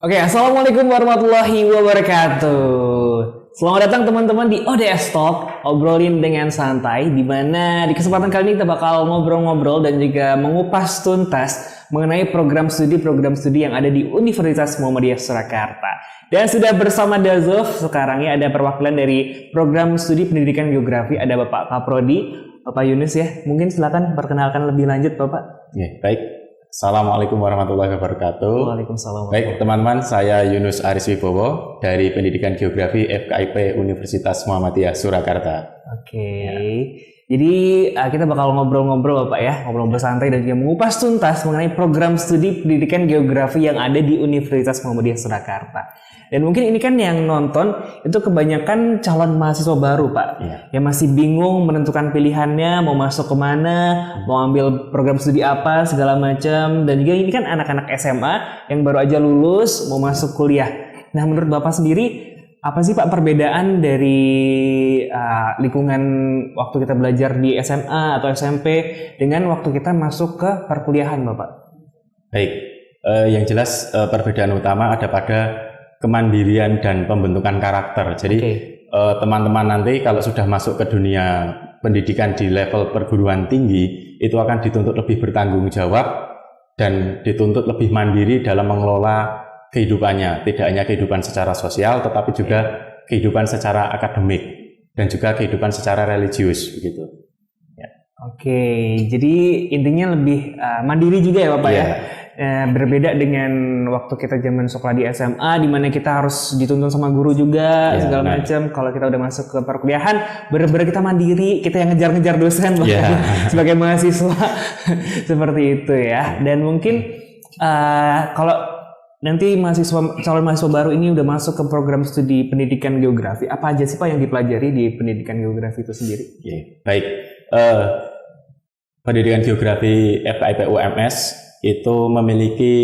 Oke, assalamualaikum warahmatullahi wabarakatuh. Selamat datang teman-teman di ODS Talk, obrolin dengan santai, di mana di kesempatan kali ini kita bakal ngobrol-ngobrol dan juga mengupas tuntas mengenai program studi yang ada di Universitas Muhammadiyah Surakarta. Dan sudah bersama Dazov, sekarang ya ada perwakilan dari program studi pendidikan geografi, ada Bapak Kaprodi, Bapak Yunus ya. Mungkin silakan perkenalkan lebih lanjut Bapak. Ya, baik. Assalamualaikum warahmatullahi wabarakatuh. Waalaikumsalam. Baik teman-teman, saya Yunus Aris Wibowo dari Pendidikan Geografi FKIP Universitas Muhammadiyah Surakarta. Oke, jadi kita bakal ngobrol-ngobrol Bapak ya, ngobrol santai dan juga mengupas tuntas mengenai program studi pendidikan geografi yang ada di Universitas Muhammadiyah Surakarta. Dan mungkin ini kan yang nonton itu kebanyakan calon mahasiswa baru Pak, yang masih bingung menentukan pilihannya, mau masuk kemana, mau ambil program studi apa, segala macam. Dan juga ini kan anak-anak SMA yang baru aja lulus, mau masuk kuliah. Nah menurut Bapak sendiri, apa sih Pak perbedaan dari lingkungan waktu kita belajar di SMA atau SMP dengan waktu kita masuk ke perkuliahan Bapak? Baik, yang jelas perbedaan utama ada pada kemandirian dan pembentukan karakter. Jadi teman-teman nanti kalau sudah masuk ke dunia pendidikan di level perguruan tinggi itu akan dituntut lebih bertanggung jawab dan dituntut lebih mandiri dalam mengelola kehidupannya, tidak hanya kehidupan secara sosial tetapi juga kehidupan secara akademik dan juga kehidupan secara religius begitu. Ya. Oke, jadi intinya lebih mandiri juga ya Bapak ya. Berbeda dengan waktu kita zaman sekolah di SMA di mana kita harus dituntun sama guru juga segala macam. Kalau kita udah masuk ke perkuliahan benar-benar kita mandiri, kita yang ngejar-ngejar dosen sebagai mahasiswa seperti itu ya. Dan mungkin kalau nanti calon mahasiswa baru ini udah masuk ke program studi pendidikan geografi, apa aja sih Pak yang dipelajari di pendidikan geografi itu sendiri? Baik, pendidikan geografi FKIP UMS itu memiliki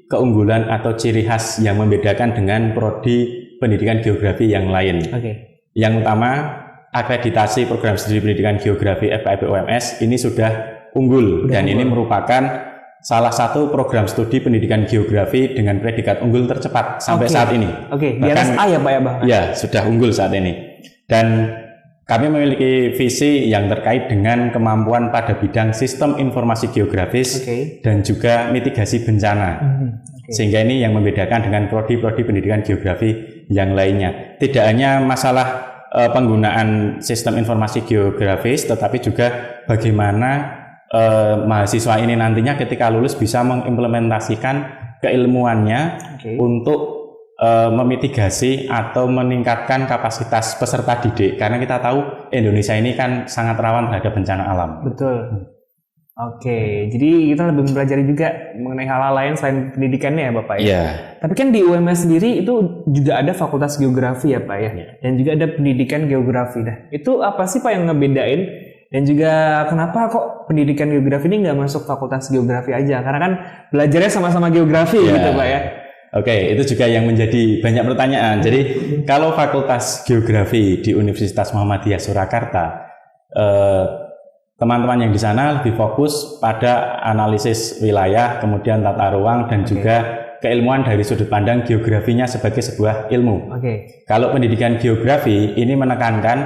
keunggulan atau ciri khas yang membedakan dengan prodi pendidikan geografi yang lain. Yang utama, akreditasi program studi pendidikan geografi FKIP UMS ini sudah unggul dan ini merupakan salah satu program studi pendidikan geografi dengan predikat unggul tercepat sampai saat ini. Di atas A ya Pak ya Bang? Ya, sudah unggul saat ini. Dan kami memiliki visi yang terkait dengan kemampuan pada bidang sistem informasi geografis dan juga mitigasi bencana. Sehingga ini yang membedakan dengan prodi-prodi pendidikan geografi yang lainnya. Tidak hanya masalah penggunaan sistem informasi geografis, tetapi juga bagaimana mahasiswa ini nantinya ketika lulus bisa mengimplementasikan keilmuannya untuk memitigasi atau meningkatkan kapasitas peserta didik, karena kita tahu Indonesia ini kan sangat rawan terhadap bencana alam. Betul. Jadi kita lebih mempelajari juga mengenai hal-hal lain selain pendidikannya ya Bapak ya. Tapi kan di UMS sendiri itu juga ada fakultas geografi ya Pak ya, dan juga ada pendidikan geografi. Nah itu apa sih Pak yang ngebedain? Dan juga kenapa kok pendidikan geografi ini nggak masuk fakultas geografi aja? Karena kan belajarnya sama-sama geografi gitu Pak ya. Itu juga yang menjadi banyak pertanyaan. Jadi kalau Fakultas Geografi di Universitas Muhammadiyah Surakarta, teman-teman yang di sana lebih fokus pada analisis wilayah, kemudian tata ruang dan juga keilmuan dari sudut pandang geografinya sebagai sebuah ilmu. Kalau pendidikan geografi ini menekankan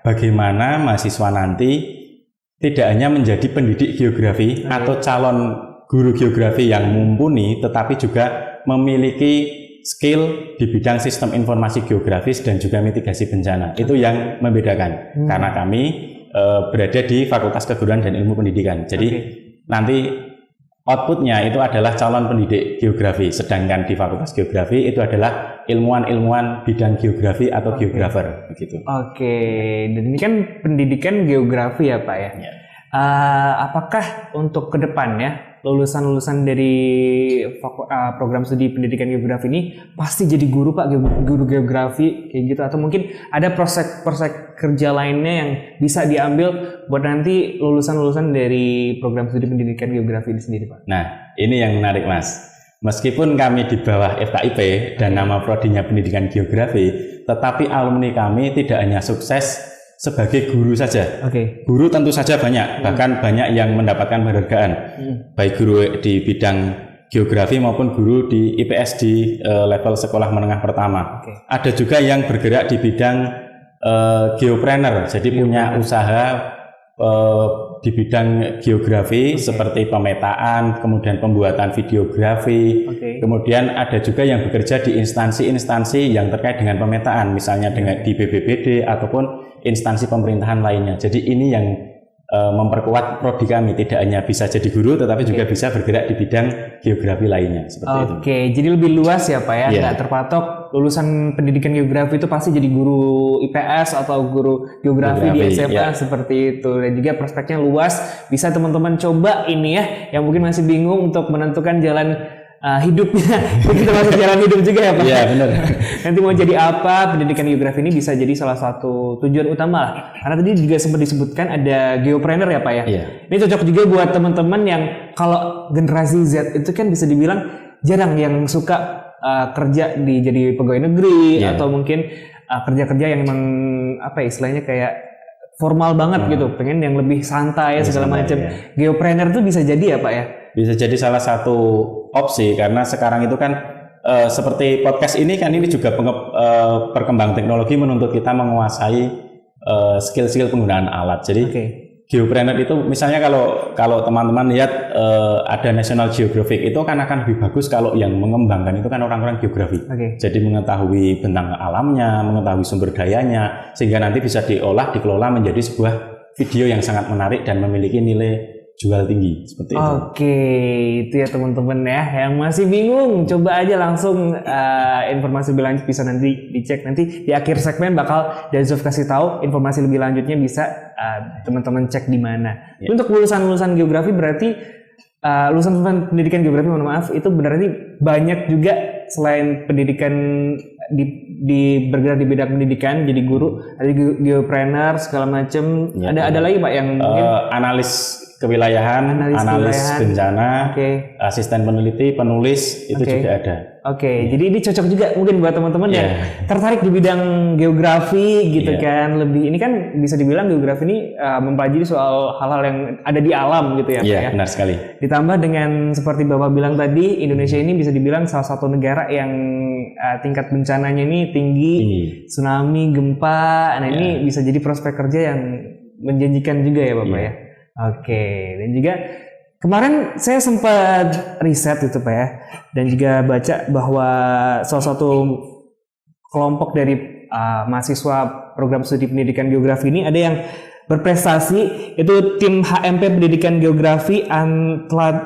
bagaimana mahasiswa nanti tidak hanya menjadi pendidik geografi atau calon guru geografi yang mumpuni, tetapi juga memiliki skill di bidang sistem informasi geografis dan juga mitigasi bencana. Itu yang membedakan. Karena kami berada di Fakultas Keguruan dan Ilmu Pendidikan. Jadi nanti outputnya itu adalah calon pendidik geografi. Sedangkan di Fakultas Geografi itu adalah ilmuwan-ilmuwan bidang geografi atau geografer. Begitu. Dan ini kan pendidikan geografi ya Pak ya. Apakah untuk ke depannya lulusan-lulusan dari program studi pendidikan geografi ini pasti jadi guru Pak, guru geografi kayak gitu, atau mungkin ada proses kerja lainnya yang bisa diambil buat nanti lulusan-lulusan dari program studi pendidikan geografi ini sendiri Pak? Nah, ini yang menarik Mas. Meskipun kami di bawah FKIP dan nama prodinya pendidikan geografi, tetapi alumni kami tidak hanya sukses sebagai guru saja. Guru tentu saja banyak, bahkan banyak yang mendapatkan penghargaan. Baik guru di bidang geografi maupun guru di IPS di level sekolah menengah pertama. Ada juga yang bergerak di bidang geopreneur, jadi punya usaha di bidang geografi seperti pemetaan, kemudian pembuatan videografi, kemudian ada juga yang bekerja di instansi-instansi yang terkait dengan pemetaan, misalnya dengan di BPBD ataupun instansi pemerintahan lainnya. Jadi ini yang memperkuat prodi kami, tidak hanya bisa jadi guru tetapi juga bisa bergerak di bidang geografi lainnya seperti itu. Jadi lebih luas ya Pak ya, nggak terpatok lulusan pendidikan geografi itu pasti jadi guru IPS atau guru geografi di SMA seperti itu, dan juga prospeknya luas. Bisa teman-teman coba ini ya, yang mungkin masih bingung untuk menentukan jalan hidupnya, kita masuk jalan hidup juga ya Pak. Iya benar. Nanti mau jadi apa, pendidikan geografi ini bisa jadi salah satu tujuan utama lah. Karena tadi juga sempat disebutkan ada geopreneur ya Pak ya. Iya. Ini cocok juga buat teman-teman yang kalau generasi Z itu kan bisa dibilang jarang yang suka kerja di jadi pegawai negeri atau mungkin kerja-kerja yang memang apa istilahnya kayak formal banget gitu, pengen yang lebih santai segala macam. Geopreneur itu bisa jadi ya Pak ya. Bisa jadi salah satu opsi karena sekarang itu kan seperti podcast ini kan, ini juga perkembangan teknologi menuntut kita menguasai skill-skill penggunaan alat. Jadi geopreneur itu misalnya kalau teman-teman lihat ada National Geographic itu kan akan lebih bagus kalau yang mengembangkan itu kan orang-orang geografi. Jadi mengetahui bentang alamnya, mengetahui sumber dayanya, sehingga nanti bisa diolah, dikelola menjadi sebuah video yang sangat menarik dan memiliki nilai jual tinggi seperti itu. Itu ya teman-teman ya, yang masih bingung coba aja langsung informasi lebih lanjut bisa nanti dicek, nanti di akhir segmen bakal Dazuf kasih tahu informasi lebih lanjutnya, bisa teman-teman cek di mana. Untuk lulusan geografi berarti lulusan pendidikan geografi, mohon maaf, itu berarti banyak juga selain pendidikan di bergerak di bidang pendidikan jadi guru, ada geopreneur segala macam. Ada lagi Pak yang mungkin analis kewilayahan, analis bencana, asisten peneliti, penulis itu juga ada. Jadi ini cocok juga mungkin buat teman-teman yang tertarik di bidang geografi gitu kan. Lebih ini kan bisa dibilang geografi ini mempelajari soal hal-hal yang ada di alam gitu ya Pak ya. Benar sekali. Ditambah dengan seperti Bapak bilang tadi, Indonesia ini bisa dibilang salah satu negara yang tingkat bencananya ini tinggi, tsunami, gempa. Nah ini bisa jadi prospek kerja yang menjanjikan juga ya Bapak ya. Dan juga kemarin saya sempat riset itu Pak ya, dan juga baca bahwa salah satu kelompok dari mahasiswa program studi pendidikan geografi ini ada yang berprestasi, itu tim HMP Pendidikan Geografi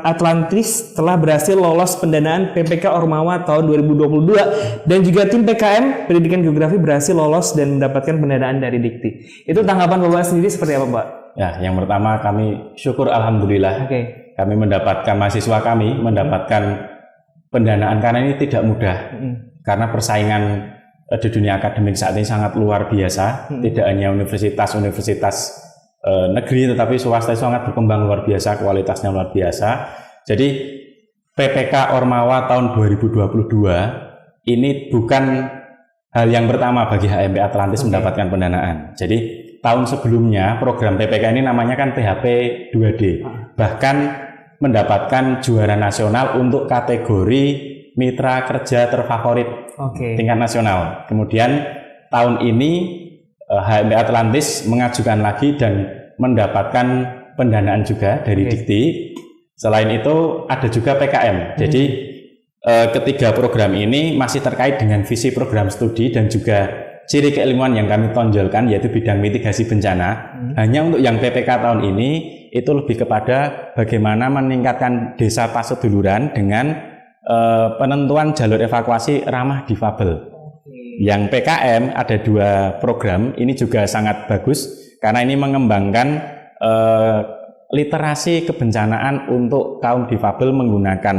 Atlantis telah berhasil lolos pendanaan PPK Ormawa tahun 2022, dan juga tim PKM Pendidikan Geografi berhasil lolos dan mendapatkan pendanaan dari Dikti. Itu tanggapan Bapak sendiri seperti apa Pak? Ya, yang pertama kami syukur alhamdulillah kami mendapatkan pendanaan, karena ini tidak mudah karena persaingan di dunia akademik saat ini sangat luar biasa. Tidak hanya universitas negeri tetapi swasta sangat berkembang luar biasa, kualitasnya luar biasa. Jadi PPK Ormawa tahun 2022 ini bukan hal yang pertama bagi HMP Atlantis mendapatkan pendanaan. Jadi tahun sebelumnya program PPK ini namanya kan PHP 2D, bahkan mendapatkan juara nasional untuk kategori mitra kerja terfavorit tingkat nasional. Kemudian tahun ini HMP Atlantis mengajukan lagi dan mendapatkan pendanaan juga dari Dikti. Selain itu ada juga PKM. Jadi ketiga program ini masih terkait dengan visi program studi dan juga ciri keilmuan yang kami tonjolkan, yaitu bidang mitigasi bencana. Hanya untuk yang PPK tahun ini itu lebih kepada bagaimana meningkatkan desa paseduluran dengan penentuan jalur evakuasi ramah difabel. Yang PKM ada 2 program, ini juga sangat bagus karena ini mengembangkan literasi kebencanaan untuk kaum difabel menggunakan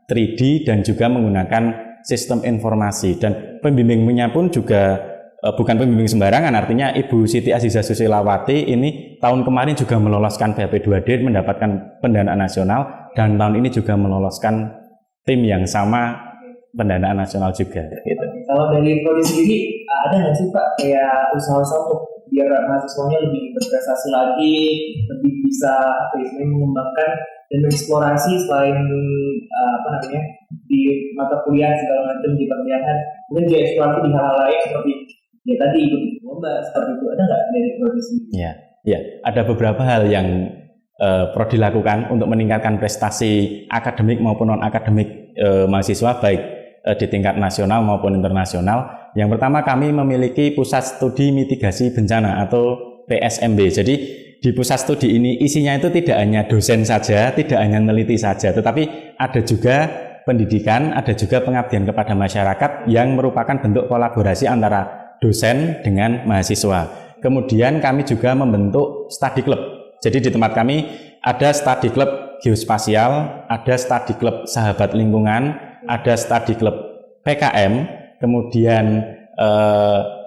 3D dan juga menggunakan sistem informasi, dan pembimbingnya pun juga bukan pembimbing sembarangan, artinya Ibu Siti Aziza Susilawati ini tahun kemarin juga meloloskan PHP 2D mendapatkan pendanaan nasional, dan tahun ini juga meloloskan tim yang sama pendanaan nasional juga. Gitu. Kalau dari prodi sendiri ada nggak sih Pak kayak usaha-usaha untuk biar mahasiswanya lebih berprestasi lagi, lebih bisa mengembangkan dan mengeksplorasi selain di mata kuliah segala macam di perkuliahan, mungkin dia eksplorasi di hal lain seperti ya tadi ikut lomba seperti itu. Ada nggak dari profesi? Ya, ada beberapa hal yang Prodi lakukan untuk meningkatkan prestasi akademik maupun non akademik mahasiswa baik di tingkat nasional maupun internasional. Yang pertama, kami memiliki pusat studi mitigasi bencana atau PSMB. Jadi di pusat studi ini isinya itu tidak hanya dosen saja, tidak hanya meneliti saja, tetapi ada juga pendidikan, ada juga pengabdian kepada masyarakat yang merupakan bentuk kolaborasi antara dosen dengan mahasiswa. Kemudian kami juga membentuk study club. Jadi di tempat kami ada study club geospasial, ada study club sahabat lingkungan, ada study club PKM, kemudian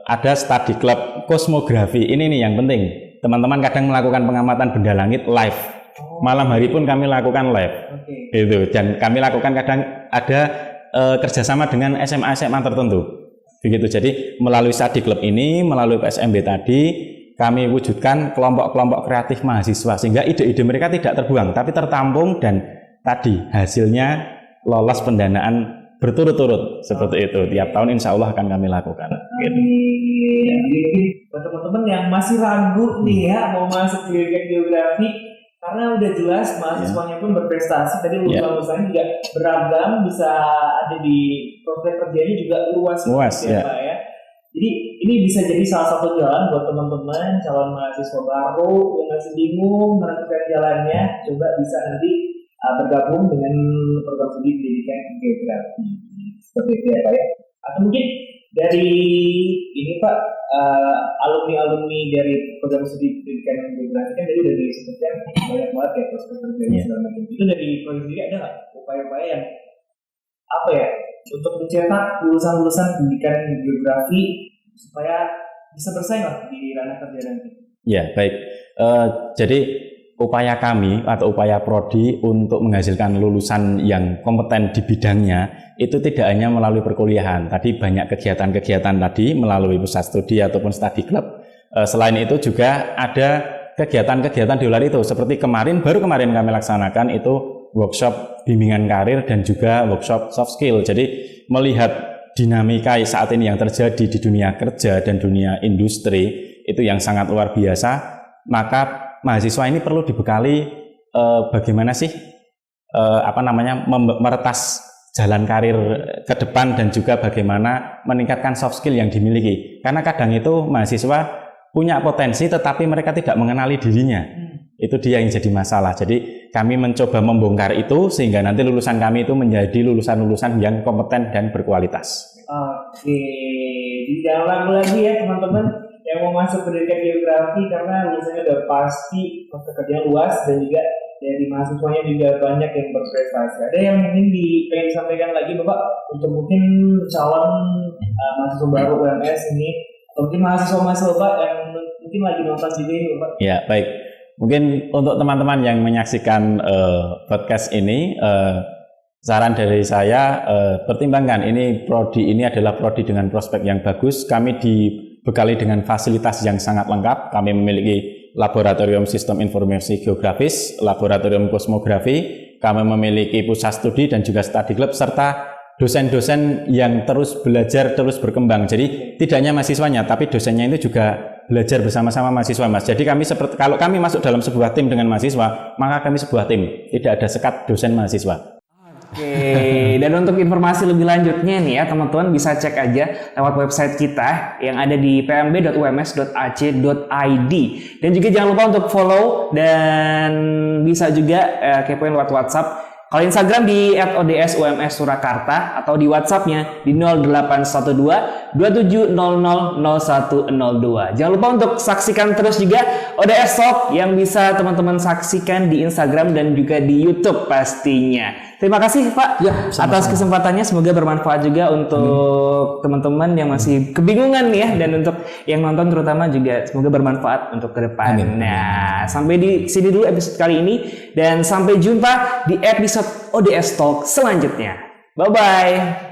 ada study club kosmografi. Ini nih yang penting. Teman-teman kadang melakukan pengamatan benda langit live. Malam hari pun kami lakukan live. Itu. Dan kami lakukan kadang ada kerjasama dengan SMA-SMA tertentu. Begitu. Jadi melalui study club ini, melalui PSMB tadi, kami wujudkan kelompok-kelompok kreatif mahasiswa sehingga ide-ide mereka tidak terbuang tapi tertampung dan tadi hasilnya lolos pendanaan berturut-turut seperti itu. Tiap tahun insya Allah akan kami lakukan. Jadi buat teman-teman yang masih ragu nih ya mau masuk pendidikan geografi, karena udah jelas mahasiswanya pun berprestasi, tadi lulusan juga beragam, bisa ada di prospek kerjanya juga luas ya Pak ya. Jadi ini bisa jadi salah satu jalan buat teman-teman calon mahasiswa baru yang masih bingung menentukan jalannya, coba bisa nanti bergabung dengan program studi pendidikan geografi seperti itu ya Pak ya. Atau mungkin dari ini Pak, alumni dari program studi pendidikan geografi kan tadi udah disebutkan banyak banget ya prospek kerjanya segala macam. Itu dari program sendiri ada nggak upaya-upaya yang untuk mencetak lulusan-lulusan pendidikan geografi supaya bisa bersaing lah di ranah kerja nanti? Ya, baik. Jadi upaya kami atau upaya Prodi untuk menghasilkan lulusan yang kompeten di bidangnya itu tidak hanya melalui perkuliahan. Tadi banyak kegiatan-kegiatan tadi melalui pusat studi ataupun study club. Selain itu juga ada kegiatan-kegiatan di luar itu. Seperti baru kemarin kami laksanakan itu workshop bimbingan karir dan juga workshop soft skill. Jadi melihat dinamika saat ini yang terjadi di dunia kerja dan dunia industri itu yang sangat luar biasa, maka mahasiswa ini perlu dibekali bagaimana sih meretas jalan karir ke depan dan juga bagaimana meningkatkan soft skill yang dimiliki. Karena kadang itu mahasiswa punya potensi tetapi mereka tidak mengenali dirinya. Itu dia yang jadi masalah. Jadi kami mencoba membongkar itu sehingga nanti lulusan kami itu menjadi lulusan-lulusan yang kompeten dan berkualitas. Oke, jadi jangan ragu lagi ya teman-teman yang mau masuk pendidikan geografi, karena lulusannya udah pasti pekerjaan luas dan juga dari mahasiswanya juga banyak yang berprestasi. Ada yang ingin pengen disampaikan lagi Bapak untuk mungkin calon mahasiswa baru UMS ini, atau mungkin mahasiswa Bapak yang mungkin lagi nonton juga ini Bapak? Ya, baik. Mungkin untuk teman-teman yang menyaksikan podcast ini, saran dari saya, pertimbangkan ini prodi ini adalah prodi dengan prospek yang bagus. Kami dibekali dengan fasilitas yang sangat lengkap. Kami memiliki laboratorium sistem informasi geografis, laboratorium kosmografi, kami memiliki pusat studi dan juga study club, serta dosen-dosen yang terus belajar, terus berkembang. Jadi tidak hanya mahasiswanya, tapi dosennya itu juga belajar bersama-sama mahasiswa, Mas. Jadi kalau kami masuk dalam sebuah tim dengan mahasiswa, maka kami sebuah tim, tidak ada sekat dosen mahasiswa. Oke, dan untuk informasi lebih lanjutnya nih ya teman-teman bisa cek aja lewat website kita yang ada di pmb.ums.ac.id, dan juga jangan lupa untuk follow dan bisa juga kepoin lewat WhatsApp. Kalau Instagram di @ods_ums_surakarta atau di WhatsApp-nya di 0812 27000102. Jangan lupa untuk saksikan terus juga ODS Talk yang bisa teman-teman saksikan di Instagram dan juga di YouTube pastinya. Terima kasih Pak atas kesempatannya, semoga bermanfaat juga untuk teman-teman yang masih kebingungan ya, dan untuk yang nonton terutama juga semoga bermanfaat untuk ke depan. Nah, sampai di sini dulu episode kali ini dan sampai jumpa di episode ODS Talk selanjutnya. Bye bye.